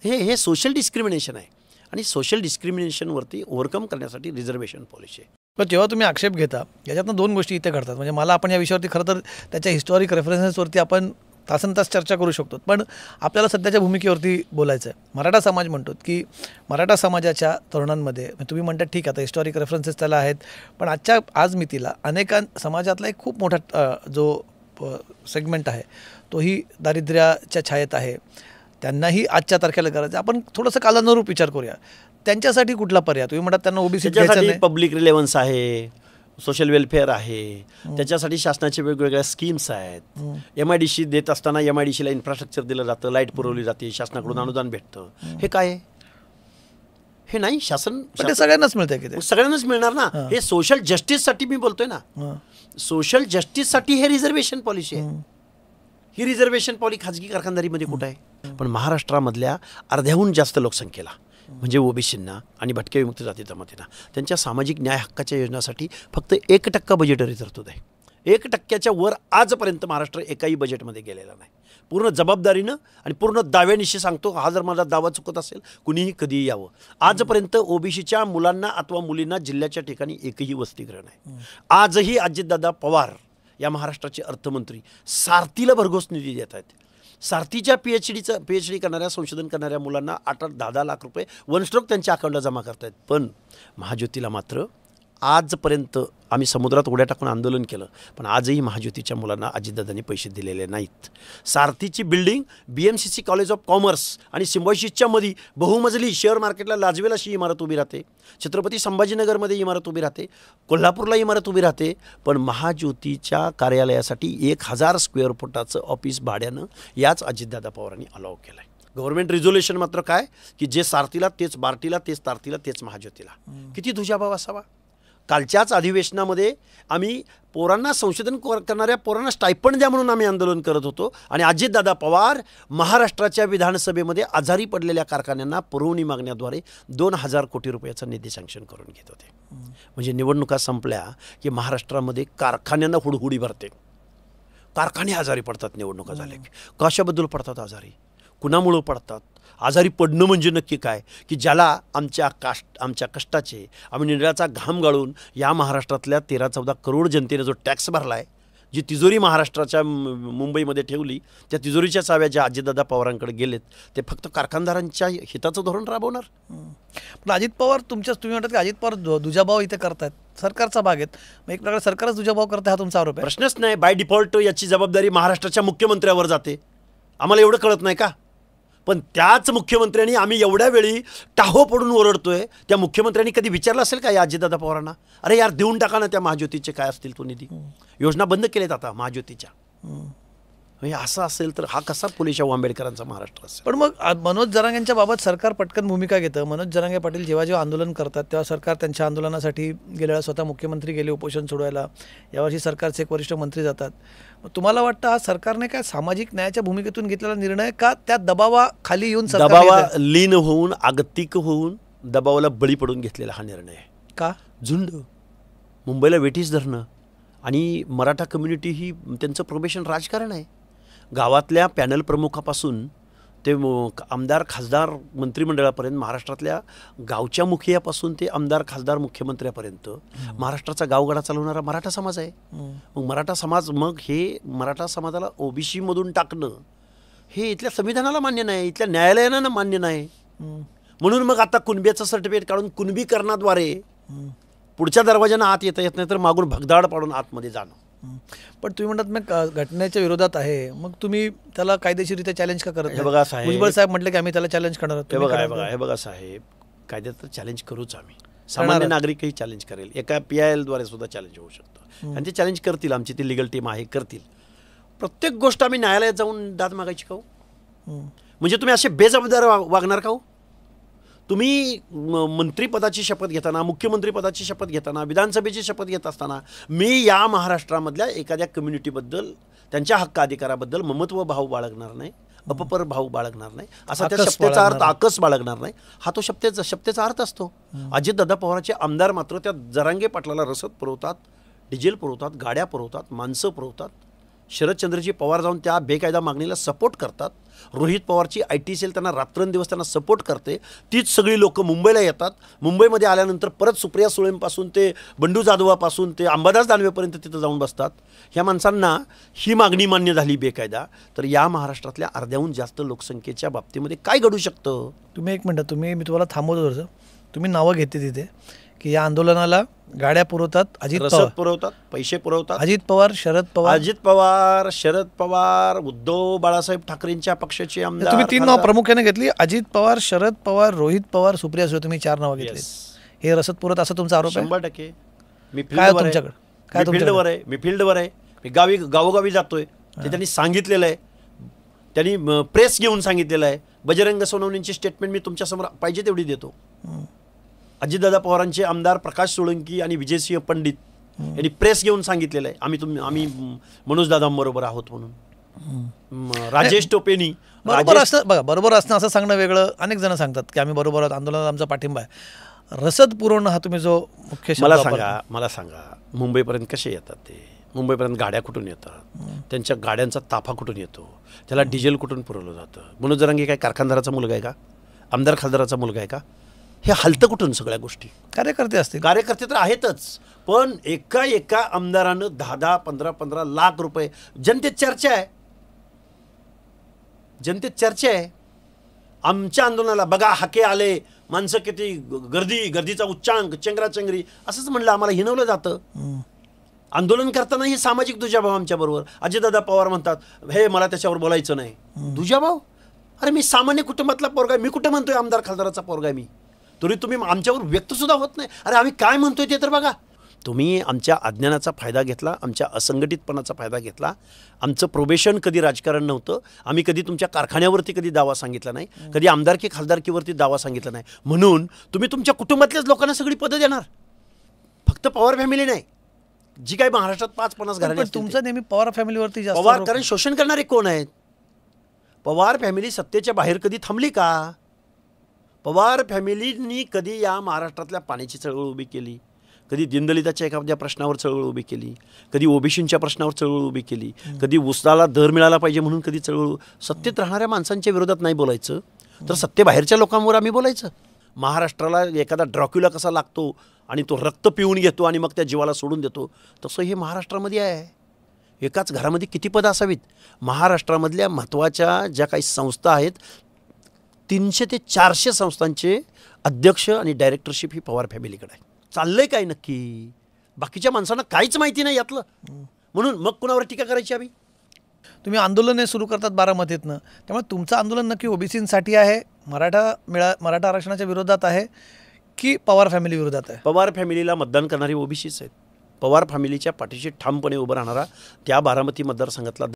हे हे social discrimination आहे आणि सोशल डिस्क्रिमिनेशनवरती ओव्हरकम करण्यासाठी रिझर्वेशन पॉलिसी आहे. पण जेव्हा तुम्ही आक्षेप घेता याच्यातनं दोन गोष्टी इथे घडतात. म्हणजे मला आपण या विषयावरती खरं तर त्याच्या हिस्टॉरिक रेफरन्सेसवरती आपण तासनतास चर्चा करू शकतो, पण आपल्याला सध्याच्या भूमिकेवरती बोलायचं आहे. मराठा समाज म्हणतो की मराठा समाजाच्या तरुणांमध्ये तुम्ही म्हणतात ठीक आहे आता हिस्टॉरिक रेफरन्सेस त्याला आहेत, पण आज मितीला अनेका समाजातला एक खूप मोठा जो सेगमेंट आहे तोही दारिद्र्याच्या छायेत आहे. त्यांनाही आजच्या तारखेला करायचं. आपण थोडंसं कालानुरूप विचार करूया. त्यांच्यासाठी कुठला पर्याय? तुम्ही म्हणतात त्यांना ओबीसी त्याच्यासाठी पब्लिक रिलेव्हन्स आहे, सोशल वेलफेअर आहे, त्याच्यासाठी शासनाचे वेगवेगळ्या स्कीम्स आहेत. MIDC देत असताना MIDCला इन्फ्रास्ट्रक्चर दिलं जातं, लाईट पुरवली जाते, शासनाकडून अनुदान भेटतं. हे काय आहे? हे नाही शासन सगळ्यांनाच मिळतंय की सगळ्यांनाच मिळणार ना. हे सोशल जस्टिससाठी मी बोलतोय ना. सोशल जस्टिससाठी हे रिझर्वेशन पॉलिसी आहे. ही रिझर्वेशन पॉलिसी खाजगी कारखानदारीमध्ये कुठं आहे? पण महाराष्ट्रामधल्या अर्ध्याहून जास्त लोकसंख्येला म्हणजे ओबीसींना आणि भटक्या विमुक्त जाती जमातींना त्यांच्या सामाजिक न्याय हक्काच्या योजनासाठी फक्त 1% बजेटरी तरतूद आहे. 1%च्या वर आजपर्यंत महाराष्ट्र एकाही बजेटमध्ये गेलेला नाही. पूर्ण जबाबदारीनं आणि पूर्ण दाव्यानिशी सांगतो, हा जर माझा दावा चुकत असेल कुणीही कधीही यावं. आजपर्यंत ओबीसीच्या मुलांना अथवा मुलींना जिल्ह्याच्या ठिकाणी एकही वसतिगृह नाही. आजही अजितदादा पवार या महाराष्ट्राचे अर्थमंत्री सारथीला भरघोस निधी देत आहेत. सारथीच्या PhD करणाऱ्या संशोधन करणाऱ्या मुलांना 8-10 लाख रुपये वन स्ट्रोक त्यांच्या अकाउंटला जमा करतायत. पण महाज्योतीला मात्र आजपर्यंत आम्ही समुद्रात उड्या टाकून आंदोलन केलं, पण आजही महाज्योतीच्या मुलांना अजितदादांनी पैसे दिलेले नाहीत. सारथीची building BMCC college of commerce आणि सिम्बॉयसिसच्या मध्ये बहुमजली शेअर मार्केटला लाजवेल अशी इमारत उभी राहते. छत्रपती संभाजीनगरमध्ये इमारत उभी राहते, कोल्हापूरला इमारत उभी राहते. पण महाज्योतीच्या कार्यालयासाठी 1000 स्क्वेअर फुटाचं ऑफिस भाड्यानं याच अजितदादा पवारांनी अलाव केलं आहे. गव्हर्नमेंट रिझोल्युशन मात्र काय की जे सारथीला तेच बार्टीला, तेच तारतीला, तेच महाज्योतीला. किती दुजाभाव असावा. कालच्याच अधिवेशनामध्ये आम्ही पोरांना संशोधन करणाऱ्या पोरांना स्टायपंड द्या म्हणून आम्ही आंदोलन करत होतो आणि अजितदादा पवार महाराष्ट्राच्या विधानसभेमध्ये आजारी पडलेल्या कारखान्यांना पुरवणी मागण्याद्वारे 2000 कोटी रुपयाचा निधी सँक्शन करून घेत होते. म्हणजे निवडणुका संपल्या की महाराष्ट्रामध्ये कारखान्यांना हुडहुडी भरते. कारखाने आजारी पडतात निवडणुका झाल्या की. कशाबद्दल पडतात आजारी? कुणामुळं पडतात? आजारी पडणं म्हणजे नक्की काय की ज्याला आमच्या कष्टाचे आम्ही निराचा घाम गाळून या महाराष्ट्रातल्या 13-14 करोड जनतेने जो टॅक्स भरला आहे, जी तिजोरी महाराष्ट्राच्या मुंबईमध्ये ठेवली, त्या तिजोरीच्या चाव्या ज्या अजितदादा पवारांकडे गेलेत ते फक्त कारखानदारांच्या हिताचं धोरण राबवणार. पण अजित पवार तुम्ही म्हणतात की अजित पवार दुजाभाव इथे करतात, सरकारचा भाग आहेत, मग एक प्रकारे सरकारच दुजाभाव करते हा तुमचा आरोप आहे? प्रश्नच नाही. बाय डिफॉल्ट याची जबाबदारी महाराष्ट्राच्या मुख्यमंत्र्यावर जाते. आम्हाला एवढं कळत नाही का? पण त्याच मुख्यमंत्र्यांनी आम्ही एवढ्या वेळी टाहो पडून ओरडतोय, त्या मुख्यमंत्र्यांनी कधी विचारलं असेल का या अजितदादा पवारांना, अरे यार देऊन टाका ना त्या महाज्योतीचे काय असतील तो निधी, योजना बंद केलेत आता महाज्योतीच्या. म्हणजे असं असेल तर हा कसा फुलेशाहू आंबेडकरांचा महाराष्ट्र असेल? पण मग मनोज जरांगेंच्या बाबत सरकार पटकन भूमिका घेतं. मनोज जरांगे पाटील जेव्हा आंदोलन करतात तेव्हा सरकार त्यांच्या आंदोलनासाठी गेलेला, स्वतः मुख्यमंत्री गेले उपोषण सोडवायला, यावर्षी सरकारचे एक वरिष्ठ मंत्री जातात. तुम्हाला वाटतं हा सरकारने काय सामाजिक न्यायाच्या भूमिकेतून घेतलेला निर्णय का त्या दबावाखाली येऊन दबावा लीन होऊन आगतिक होऊन दबावाला बळी पडून घेतलेला हा निर्णय आहे? का झुंड मुंबईला वेठीस धरणं आणि मराठा कम्युनिटी ही त्यांचं प्रोबेशन राजकारण आहे. गावातल्या पॅनल प्रमुखापासून ते आमदार खासदार मंत्रिमंडळापर्यंत, महाराष्ट्रातल्या गावच्या मुखियापासून ते आमदार खासदार मुख्यमंत्र्यापर्यंत महाराष्ट्राचा गावगाडा चालवणारा मराठा समाज आहे. मग हे मराठा समाजाला OBC मधून टाकणं हे इथल्या संविधानाला मान्य नाही, इथल्या न्यायालयानं मान्य नाही. म्हणून मग आता कुणब्याचं सर्टिफिकेट काढून कुणबीकरणाद्वारे पुढच्या दरवाजानं आत येता येत नाही तर मागून भगदाड पाडून आतमध्ये जाणं. पण तुम्ही म्हणतात मग घटनेच्या विरोधात आहे, मग तुम्ही त्याला कायदेशीररित्या चॅलेंज का करत? हे बघा साहेब, भुजबळ साहेब म्हटले की आम्ही त्याला चॅलेंज करणार आहोत. हे बघा साहेब, कायद्यात तर चॅलेंज करूच आम्ही. सामान्य नागरिकही चॅलेंज करेल, एका PIL द्वारे सुद्धा चॅलेंज होऊ शकतं आणि ते चॅलेंज करतील. आमची ती लिगल टीम आहे, करतील. प्रत्येक गोष्ट आम्ही न्यायालयात जाऊन दाद मागायची का? म्हणजे तुम्ही असे बेजबाबदार वागणार का? तुम्ही मंत्रिपदाची शपथ घेताना, मुख्यमंत्रीपदाची शपथ घेताना, विधानसभेची शपथ घेत असताना मी या महाराष्ट्रामधल्या एखाद्या कम्युनिटीबद्दल, त्यांच्या हक्क अधिकाराबद्दल ममत्व भाव बाळगणार नाही, अपपर भाव बाळगणार नाही, असा त्या शब्दाचा अर्थ, आकस बाळगणार नाही, हा तो शब्दाचा अर्थ असतो. अजितदादा पवारांचे आमदार मात्र त्या जरांगे पाटलाला रसद पुरवतात, डिझेल पुरवतात, गाड्या पुरवतात, माणसं पुरवतात. शरदचंद्रजी पवार जाऊन त्या बेकायदा मागणीला सपोर्ट करतात. रोहित पवारची IT सेल त्यांना रात्रंदिवस त्यांना सपोर्ट करते. तीच सगळी लोक मुंबईला येतात. मुंबईमध्ये आल्यानंतर परत सुप्रिया सुळेंपासून ते बंडू जाधवापासून ते अंबादास दानवेपर्यंत तिथं जाऊन बसतात. ह्या माणसांना ही मागणी मान्य झाली बेकायदा, तर या महाराष्ट्रातल्या अर्ध्याहून जास्त लोकसंख्येच्या बाबतीमध्ये काय घडू शकतं? तुम्ही एक मिनटं, मी तुम्हाला थांबवतो जसं तुम्ही नावं घेते तिथे की या आंदोलनाला गाड्या पुरवतात अजित रसद पवार, पुरवतात, पैसे पुरवतात अजित पवार, शरद पवार, उद्धव बाळासाहेब ठाकरेंच्या पक्षाचे आमदार. तुम्ही 3 नाव प्रामुख्याने घेतली, अजित पवार, शरद पवार, रोहित पवार, सुप्रिया सुळे, तुम्ही 4 नावं घेतली. हे रसद पुरवत असं तुमचा आरोप आहे? 100%. मी काय तुमच्याकडे काय फील्डवर आहे, मी गावोगावी जातोय. ते त्यांनी सांगितलेलं आहे, त्यांनी प्रेस घेऊन सांगितलेलं आहे. बजरंग सोनवणेंची स्टेटमेंट मी तुमच्यासमोर पाहिजे तेवढी देतो. अजितदादा पवारांचे आमदार प्रकाश सोळंकी आणि विजयसिंह पंडित यांनी प्रेस घेऊन सांगितलेलं आहे, आम्ही मनोजदादांबरोबर आहोत म्हणून. राजेश टोपेनी बरोबर असतं. बघा, बरोबर असणं असं सांगणं वेगळं. अनेक जण सांगतात की आम्ही बरोबर आहोत, आंदोलनाला आमचा पाठिंबा आहे. रसद पुरवणं हा तुम्ही जो मुख्य शब्द मला सांगा मुंबईपर्यंत कसे येतात ते? मुंबईपर्यंत गाड्या कुठून येतात? त्यांच्या गाड्यांचा ताफा कुठून येतो? त्याला डिझेल कुठून पुरवलं जातं? मनोज जरांगे काय कारखानदाराचा मुलगा आहे का? आमदार खासदाराचा मुलगा आहे का? हे हलतं कुठून सगळ्या गोष्टी? कार्यकर्ते असतील. कार्यकर्ते तर आहेतच, पण एका आमदारानं 10-10, 15-15 लाख रुपये. जनतेत चर्चा आहे. आमच्या आंदोलनाला बघा हाके आले, माणसं किती, गर्दीचा उच्चांक, चेंगराचेंगरी, असंच म्हणलं आम्हाला हिनवलं जातं. आंदोलन करताना हे सामाजिक दुजाभाव आमच्याबरोबर. अजितदादा पवार म्हणतात हे मला त्याच्यावर बोलायचं नाही. दुजाभाव? अरे मी सामान्य कुटुंबातला पोरगा, मी कुठे म्हणतोय आमदार खासदाराचा पोरगा मी? तरी तुम्ही आमच्यावर व्यक्त सुद्धा होत नाही. अरे आम्ही काय म्हणतोय ते तर बघा. तुम्ही आमच्या अज्ञानाचा फायदा घेतला, आमच्या असंघटितपणाचा फायदा घेतला. आमचं प्रोबेशन कधी राजकारण नव्हतं. आम्ही कधी तुमच्या कारखान्यावरती कधी दावा सांगितला नाही, कधी आमदारकी खासदारकीवरती दावा सांगितला नाही. म्हणून तुम्ही तुमच्या कुटुंबातल्याच लोकांना सगळी पदं देणार, फक्त पवार फॅमिली नाही. जी काही महाराष्ट्रात 5-50 घराणे असतील. तुमचं नेहमी पवार फॅमिलीवरती जास्त पवार, कारण शोषण करणारे कोण आहेत? पवार फॅमिली सत्तेच्या बाहेर कधी थांबली का? पवार फॅमिलीनी कधी या महाराष्ट्रातल्या पाण्याची चळवळ उभी केली? कधी दीनदलिताच्या एखाद्या प्रश्नावर चळवळ उभी केली? कधी ओबीसींच्या प्रश्नावर चळवळ उभी केली? कधी ऊसाला दर मिळाला पाहिजे म्हणून कधी चळवळ? सत्तेत राहणाऱ्या माणसांच्या विरोधात नाही बोलायचं, तर सत्तेबाहेरच्या लोकांवर आम्ही बोलायचं. महाराष्ट्राला एखादा ड्रॅक्युला कसा लागतो आणि तो रक्त पिऊन घेतो आणि मग त्या जीवाला सोडून देतो, तसं हे महाराष्ट्रामध्ये आहे. एकाच घरामध्ये किती पदं असावीत? महाराष्ट्रामधल्या महत्त्वाच्या ज्या काही संस्था आहेत, 300 ते 400 संस्थांचे अध्यक्ष आणि डायरेक्टरशिप ही पवार फॅमिलीकडे आहे. चाललंय काय नक्की? बाकीच्या माणसांना काहीच माहिती नाही यातलं. म्हणून मग कुणावर टीका करायची आम्ही? तुम्ही आंदोलने सुरू करतात बारामतीतनं, त्यामुळे तुमचं आंदोलन नक्की ओबीसींसाठी आहे, मराठा आरक्षणाच्या विरोधात आहे की पवार फॅमिली विरोधात आहे? पवार फॅमिलीला मतदान करणारी ओबीसीच आहेत. पवार फॅमिलीच्या पाठीशी ठामपणे उभं राहणारा त्या बारामती मतदारसंघातला